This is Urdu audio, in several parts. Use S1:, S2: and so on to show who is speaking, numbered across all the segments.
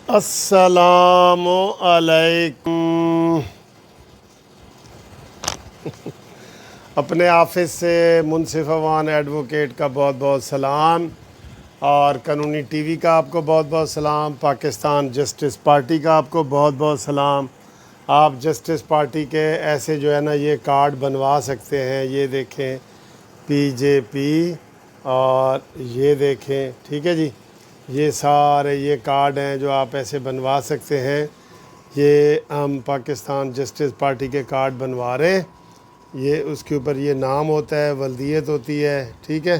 S1: السلام علیکم۔ اپنے آفس سے منصف اوان ایڈوکیٹ کا بہت بہت سلام، اور قانونی ٹی وی کا آپ کو بہت بہت سلام، پاکستان جسٹس پارٹی کا آپ کو بہت بہت سلام۔ آپ جسٹس پارٹی کے ایسے جو ہے نا یہ کارڈ بنوا سکتے ہیں، یہ دیکھیں پی جے پی، اور یہ دیکھیں، ٹھیک ہے جی، یہ سارے یہ کارڈ ہیں جو آپ ایسے بنوا سکتے ہیں۔ یہ ہم پاکستان جسٹس پارٹی کے کارڈ بنوا رہے ہیں۔ یہ اس کے اوپر یہ نام ہوتا ہے، ولدیت ہوتی ہے، ٹھیک ہے۔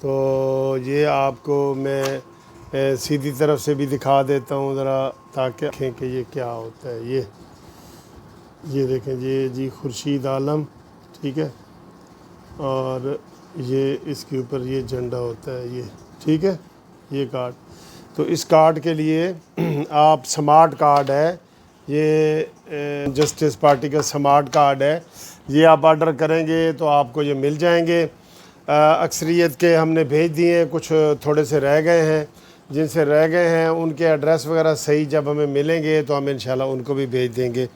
S1: تو یہ آپ کو میں سیدھی طرف سے بھی دکھا دیتا ہوں ذرا، تاکہ دیکھیں کہ یہ کیا ہوتا ہے۔ یہ دیکھیں جی خورشید عالم، ٹھیک ہے، اور یہ اس کے اوپر یہ جھنڈا ہوتا ہے، یہ ٹھیک ہے، یہ کارڈ۔ تو اس کارڈ کے لیے آپ سمارٹ کارڈ ہے، یہ جسٹس پارٹی کا سمارٹ کارڈ ہے، یہ آپ آرڈر کریں گے تو آپ کو یہ مل جائیں گے۔ اکثریت کے ہم نے بھیج دیے ہیں، کچھ تھوڑے سے رہ گئے ہیں، جن سے رہ گئے ہیں ان کے ایڈریس وغیرہ صحیح جب ہمیں ملیں گے تو ہم انشاءاللہ ان کو بھی بھیج دیں گے۔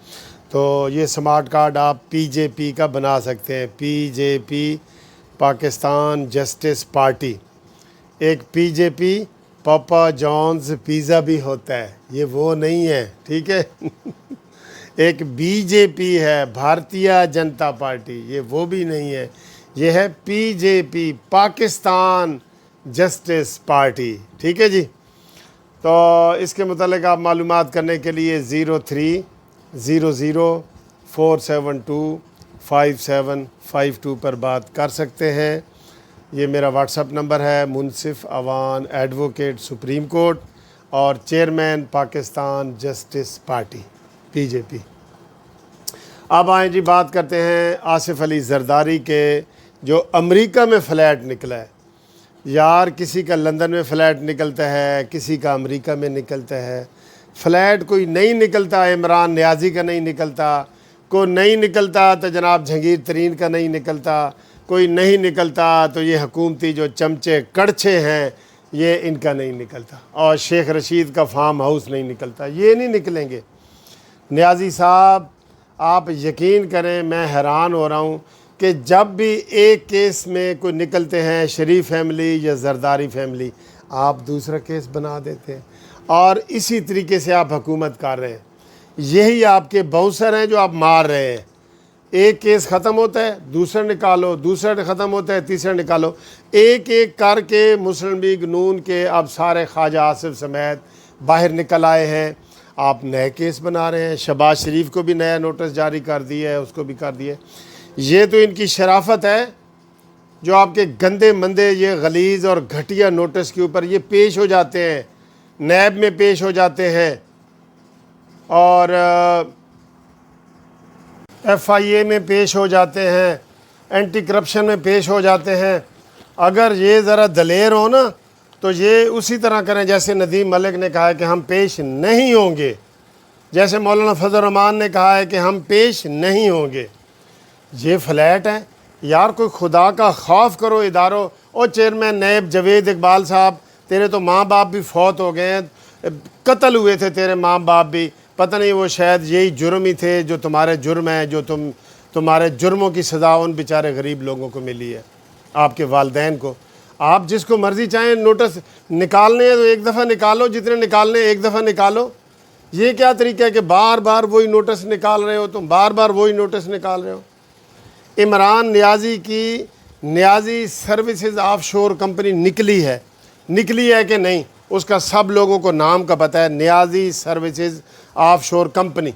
S1: تو یہ سمارٹ کارڈ آپ پی جے پی کا بنا سکتے ہیں، پی جے پی پاکستان جسٹس پارٹی۔ ایک پی جے پی پاپا جانز پیزا بھی ہوتا ہے، یہ وہ نہیں ہے، ٹھیک ہے۔ ایک بی جے پی ہے، بھارتیہ جنتا پارٹی، یہ وہ بھی نہیں ہے، یہ ہے پی جے پی پاکستان جسٹس پارٹی، ٹھیک ہے جی۔ تو اس کے متعلق آپ معلومات کرنے کے لیے 0300472572 پر بات کر سکتے ہیں۔ یہ میرا واٹس اپ نمبر ہے، منصف اوان ایڈوکیٹ سپریم کورٹ اور چیئرمین پاکستان جسٹس پارٹی پی جے پی۔ اب آئیں جی، بات کرتے ہیں آصف علی زرداری کے، جو امریکہ میں فلیٹ نکلا ہے۔ یار کسی کا لندن میں فلیٹ نکلتا ہے، کسی کا امریکہ میں نکلتا ہے، فلیٹ کوئی نہیں نکلتا، عمران نیازی کا نہیں نکلتا، کوئی نہیں نکلتا تو جناب جہانگیر ترین کا نہیں نکلتا، کوئی نہیں نکلتا تو یہ حکومتی جو چمچے کڑچے ہیں یہ ان کا نہیں نکلتا، اور شیخ رشید کا فارم ہاؤس نہیں نکلتا، یہ نہیں نکلیں گے۔ نیازی صاحب آپ یقین کریں، میں حیران ہو رہا ہوں کہ جب بھی ایک کیس میں کوئی نکلتے ہیں شریف فیملی یا زرداری فیملی، آپ دوسرا کیس بنا دیتے ہیں، اور اسی طریقے سے آپ حکومت کر رہے ہیں۔ یہی آپ کے باؤنسر ہیں جو آپ مار رہے ہیں۔ ایک کیس ختم ہوتا ہے دوسرا نکالو، دوسرا ختم ہوتا ہے تیسرا نکالو، ایک ایک کر کے مسلم لیگ نون کے اب سارے خواجہ آصف سمیت باہر نکل آئے ہیں۔ آپ نئے کیس بنا رہے ہیں، شہباز شریف کو بھی نیا نوٹس جاری کر دیا ہے، اس کو بھی کر دیا ہے۔ یہ تو ان کی شرافت ہے جو آپ کے گندے مندے یہ غلیظ اور گھٹیا نوٹس کے اوپر یہ پیش ہو جاتے ہیں، نیب میں پیش ہو جاتے ہیں، اور ایف آئی اے میں پیش ہو جاتے ہیں، اینٹی کرپشن میں پیش ہو جاتے ہیں۔ اگر یہ ذرا دلیر ہو نا تو یہ اسی طرح کریں جیسے ندیم ملک نے کہا ہے کہ ہم پیش نہیں ہوں گے، جیسے مولانا فضل الرحمان نے کہا ہے کہ ہم پیش نہیں ہوں گے۔ یہ فلیٹ ہے یار، کوئی خدا کا خوف کرو اداروں۔ اور چیئرمین نیب جاوید اقبال صاحب، تیرے تو ماں باپ بھی فوت ہو گئے ہیں، قتل ہوئے تھے تیرے ماں باپ بھی، پتہ نہیں وہ شاید یہی جرم ہی تھے جو تمہارے جرم ہیں، جو تمہارے جرموں کی سزا ان بیچارے غریب لوگوں کو ملی ہے، آپ کے والدین کو۔ آپ جس کو مرضی چاہیں نوٹس نکالنے ہیں تو ایک دفعہ نکالو، جتنے نکالنے ہیں ایک دفعہ نکالو۔ یہ کیا طریقہ ہے کہ بار بار وہی نوٹس نکال رہے ہو تم، بار بار وہی نوٹس نکال رہے ہو۔ عمران نیازی کی نیازی سروسز آف شور کمپنی نکلی ہے کہ نہیں، اس کا سب لوگوں کو نام کا پتہ ہے، نیازی سروسز آف شور کمپنی۔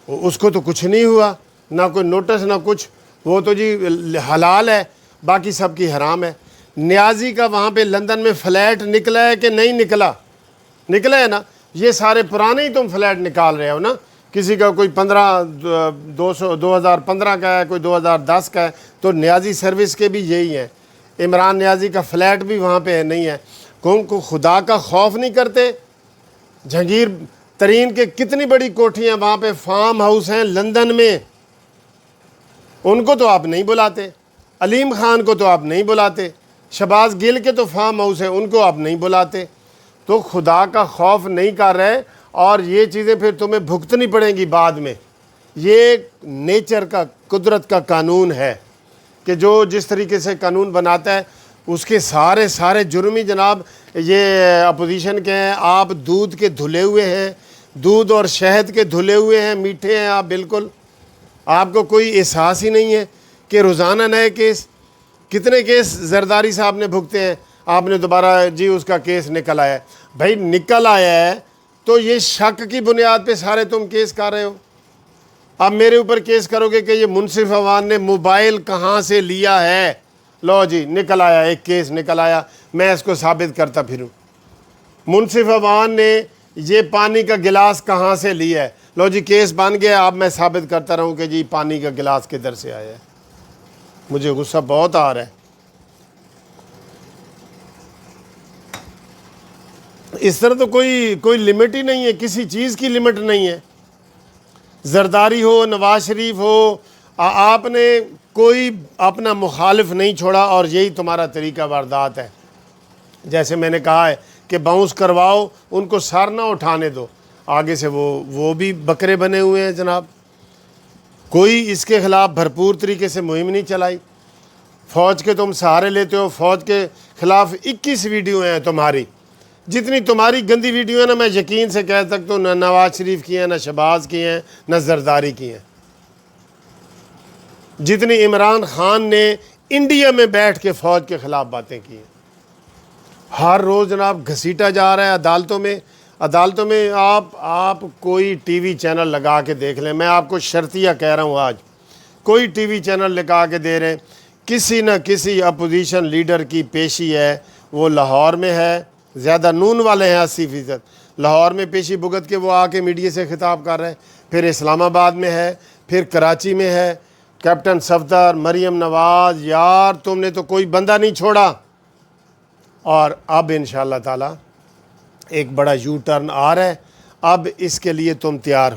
S1: اس کو تو کچھ نہیں ہوا، نہ کوئی نوٹس نہ کچھ، وہ تو جی حلال ہے، باقی سب کی حرام ہے۔ نیازی کا وہاں پہ لندن میں فلیٹ نکلا ہے کہ نہیں نکلا ہے نا؟ یہ سارے پرانے ہی تم فلیٹ نکال رہے ہو نا، کسی کا کوئی 2015 کا ہے، کوئی 2010 کا ہے، تو نیازی سروس کے بھی یہی ہیں۔ عمران نیازی کا فلیٹ بھی وہاں پہ نہیں ہے۔ کو خدا کا خوف نہیں کرتے؟ جہانگیر ترین کے کتنی بڑی کوٹھیاں وہاں پہ فارم ہاؤس ہیں لندن میں، ان کو تو آپ نہیں بلاتے۔ علیم خان کو تو آپ نہیں بلاتے۔ شہباز گل کے تو فارم ہاؤس ہیں، ان کو آپ نہیں بلاتے۔ تو خدا کا خوف نہیں کر رہے، اور یہ چیزیں پھر تمہیں بھگتنی پڑیں گی بعد میں۔ یہ نیچر کا، قدرت کا قانون ہے کہ جو جس طریقے سے قانون بناتا ہے اس کے سارے جرمی جناب یہ اپوزیشن کے ہیں۔ آپ دودھ کے دھلے ہوئے ہیں، دودھ اور شہد کے دھلے ہوئے ہیں، میٹھے ہیں آپ بالکل۔ آپ کو کوئی احساس ہی نہیں ہے کہ روزانہ نئے کیس، کتنے کیس زرداری صاحب نے بھگتے ہیں، آپ نے دوبارہ جی اس کا کیس نکل آیا ہے۔ بھائی نکل آیا ہے تو یہ شک کی بنیاد پہ سارے تم کیس کر رہے ہو۔ اب میرے اوپر کیس کرو گے کہ یہ منصف عوان نے موبائل کہاں سے لیا ہے، لو جی نکل آیا، ایک کیس نکل آیا، میں اس کو ثابت کرتا پھروں۔ منصف عوان نے یہ پانی کا گلاس کہاں سے لیا ہے، لو جی کیس بن گیا، اب میں ثابت کرتا رہوں کہ جی پانی کا گلاس کدھر سے آیا ہے۔ مجھے غصہ بہت آ رہا ہے۔ اس طرح تو کوئی لمٹ ہی نہیں ہے، کسی چیز کی لمٹ نہیں ہے۔ زرداری ہو، نواز شریف ہو، آپ نے کوئی اپنا مخالف نہیں چھوڑا، اور یہی تمہارا طریقہ واردات ہے۔ جیسے میں نے کہا ہے کہ باؤنس کرواؤ، ان کو سر نہ اٹھانے دو، آگے سے وہ بھی بکرے بنے ہوئے ہیں جناب۔ کوئی اس کے خلاف بھرپور طریقے سے مہم نہیں چلائی۔ فوج کے تم سہارے لیتے ہو، فوج کے خلاف 21 ویڈیو ہیں تمہاری۔ جتنی تمہاری گندی ویڈیو ہے نا، میں یقین سے کہہ سکتا ہوں نہ نواز شریف کی ہیں، نہ شہباز کی ہیں، نہ زرداری کی ہیں۔ جتنی عمران خان نے انڈیا میں بیٹھ کے فوج کے خلاف باتیں کی ہیں۔ ہر روز جناب گھسیٹا جا رہا ہے عدالتوں میں۔ آپ کوئی ٹی وی چینل لگا کے دیکھ لیں، میں آپ کو شرطیہ کہہ رہا ہوں، آج کوئی ٹی وی چینل لگا کے دے رہے ہیں، کسی نہ کسی اپوزیشن لیڈر کی پیشی ہے، وہ لاہور میں ہے، زیادہ نون والے ہیں 80%، لاہور میں پیشی بھگت کے وہ آ کے میڈیا سے خطاب کر رہے ہیں، پھر اسلام آباد میں ہے، پھر کراچی میں ہے، کیپٹن صفدر، مریم نواز، یار تم نے تو کوئی بندہ نہیں چھوڑا۔ اور اب انشاءاللہ تعالی ایک بڑا یو ٹرن آ رہا ہے، اب اس کے لیے تم تیار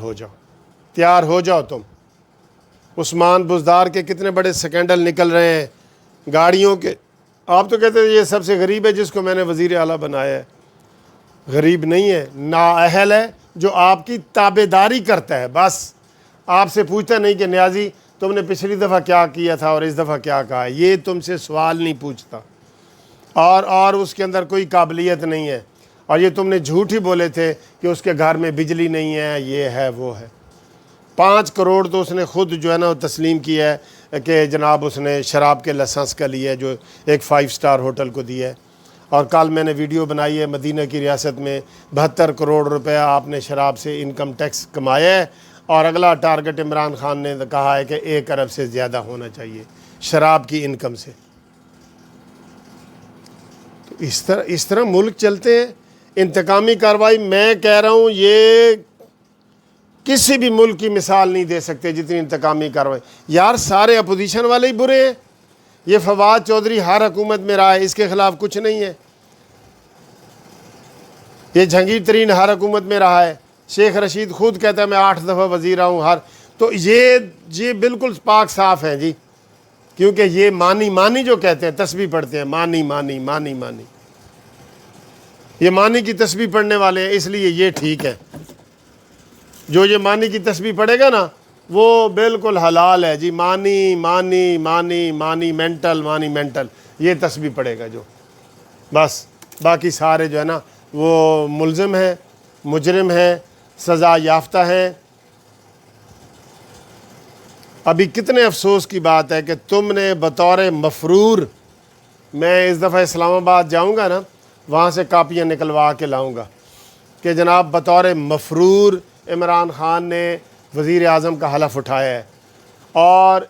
S1: ہو جاؤ تم۔ عثمان بزدار کے کتنے بڑے سکینڈل نکل رہے ہیں گاڑیوں کے۔ آپ تو کہتے ہیں یہ سب سے غریب ہے جس کو میں نے وزیر اعلیٰ بنایا ہے۔ غریب نہیں ہے، نااہل ہے، جو آپ کی تابعداری کرتا ہے، بس آپ سے پوچھتا نہیں کہ نیازی تم نے پچھلی دفعہ کیا کیا تھا اور اس دفعہ کیا کہا ہے، یہ تم سے سوال نہیں پوچھتا، اور اس کے اندر کوئی قابلیت نہیں ہے۔ اور یہ تم نے جھوٹ ہی بولے تھے کہ اس کے گھر میں بجلی نہیں ہے، یہ ہے وہ ہے۔ 5 کروڑ تو اس نے خود جو ہے نا تسلیم کیا ہے کہ جناب اس نے شراب کے لائسنس کا لیا ہے، جو ایک 5 سٹار ہوٹل کو دیا ہے۔ اور کل میں نے ویڈیو بنائی ہے، مدینہ کی ریاست میں 72 کروڑ روپے آپ نے شراب سے انکم ٹیکس کمایا ہے، اور اگلا ٹارگٹ عمران خان نے کہا ہے کہ 1 ارب سے زیادہ ہونا چاہیے شراب کی انکم سے۔ تو اس طرح ملک چلتے ہیں، انتقامی کارروائی۔ میں کہہ رہا ہوں یہ کسی بھی ملک کی مثال نہیں دے سکتے جتنی انتقامی کارروائی۔ یار سارے اپوزیشن والے ہی برے ہیں۔ یہ فواد چودھری ہر حکومت میں رہا ہے، اس کے خلاف کچھ نہیں ہے۔ یہ جہانگیر ترین ہر حکومت میں رہا ہے، شیخ رشید خود کہتا ہے میں 8 دفعہ وزیر رہا ہوں تو یہ بالکل پاک صاف ہیں جی، کیونکہ یہ مانی جو کہتے ہیں، تسبیح پڑھتے ہیں، مانی، یہ مانی کی تسبیح پڑھنے والے ہیں، اس لیے یہ ٹھیک ہے۔ جو یہ مانی کی تسبیح پڑھے گا نا وہ بالکل حلال ہے جی، مانی مینٹل، یہ تسبیح پڑھے گا جو، بس باقی سارے جو ہے نا وہ ملزم ہیں، مجرم ہیں، سزا یافتہ ہیں۔ ابھی کتنے افسوس کی بات ہے کہ تم نے بطور مفرور، میں اس دفعہ اسلام آباد جاؤں گا نا، وہاں سے کاپیاں نکلوا کے لاؤں گا کہ جناب بطور مفرور عمران خان نے وزیر اعظم کا حلف اٹھایا ہے، اور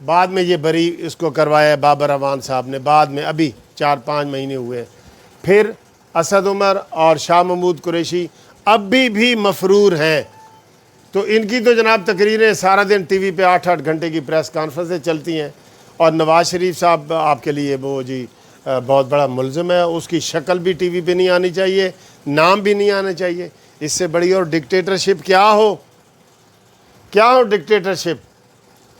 S1: بعد میں یہ بری اس کو کروایا ہے بابر اعوان صاحب نے، بعد میں ابھی 4-5 مہینے ہوئے۔ پھر اسد عمر اور شاہ محمود قریشی اب بھی مفرور ہیں، تو ان کی تو جناب تقریریں سارا دن ٹی وی پہ 8-8 گھنٹے کی پریس کانفرنسیں چلتی ہیں، اور نواز شریف صاحب آپ کے لیے وہ جی بہت بڑا ملزم ہے، اس کی شکل بھی ٹی وی پہ نہیں آنی چاہیے، نام بھی نہیں آنا چاہیے۔ اس سے بڑی اور ڈکٹیٹرشپ کیا ہو ڈکٹیٹرشپ۔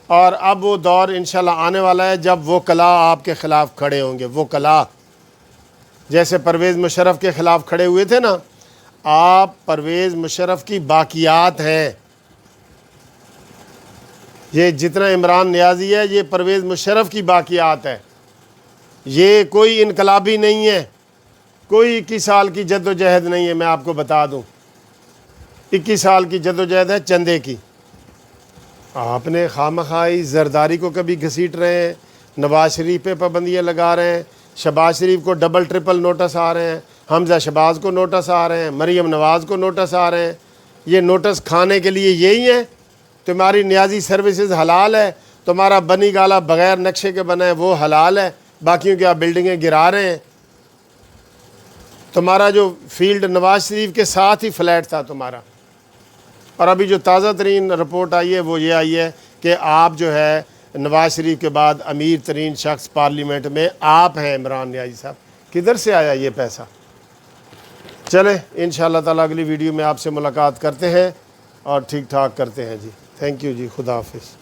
S1: اور اب وہ دور انشاءاللہ آنے والا ہے جب وکلاء آپ کے خلاف کھڑے ہوں گے، وکلاء جیسے پرویز مشرف کے خلاف کھڑے ہوئے تھے نا، آپ پرویز مشرف کی باقیات ہیں. یہ جتنا عمران نیازی ہے یہ پرویز مشرف کی باقیات ہے. یہ کوئی انقلابی نہیں ہے، کوئی 21 سال کی جد و جہد نہیں ہے. میں آپ کو بتا دوں 21 سال کی جد و جہد ہے چندے کی. آپ نے خامخواہی زرداری کو کبھی گھسیٹ رہے ہیں، نواز شریف پہ پابندیاں لگا رہے ہیں، شہباز شریف کو ڈبل ٹرپل نوٹس آ رہے ہیں، حمزہ شہباز کو نوٹس آ رہے ہیں، مریم نواز کو نوٹس آ رہے ہیں. یہ نوٹس کھانے کے لیے یہی ہیں. تمہاری نیازی سروسز حلال ہے، تمہارا بنی گالا بغیر نقشے کے بنا ہے وہ حلال ہے، باقیوں کی آپ بلڈنگیں گرا رہے ہیں. تمہارا جو فیلڈ نواز شریف کے ساتھ ہی فلیٹ تھا تمہارا. اور ابھی جو تازہ ترین رپورٹ آئی ہے وہ یہ آئی ہے کہ آپ جو ہے نواز شریف کے بعد امیر ترین شخص پارلیمنٹ میں آپ ہیں عمران نیازی صاحب. کدھر سے آیا یہ پیسہ؟ چلیں انشاءاللہ تعالیٰ اگلی ویڈیو میں آپ سے ملاقات کرتے ہیں اور ٹھیک ٹھاک کرتے ہیں جی. تھینک یو جی. خدا حافظ.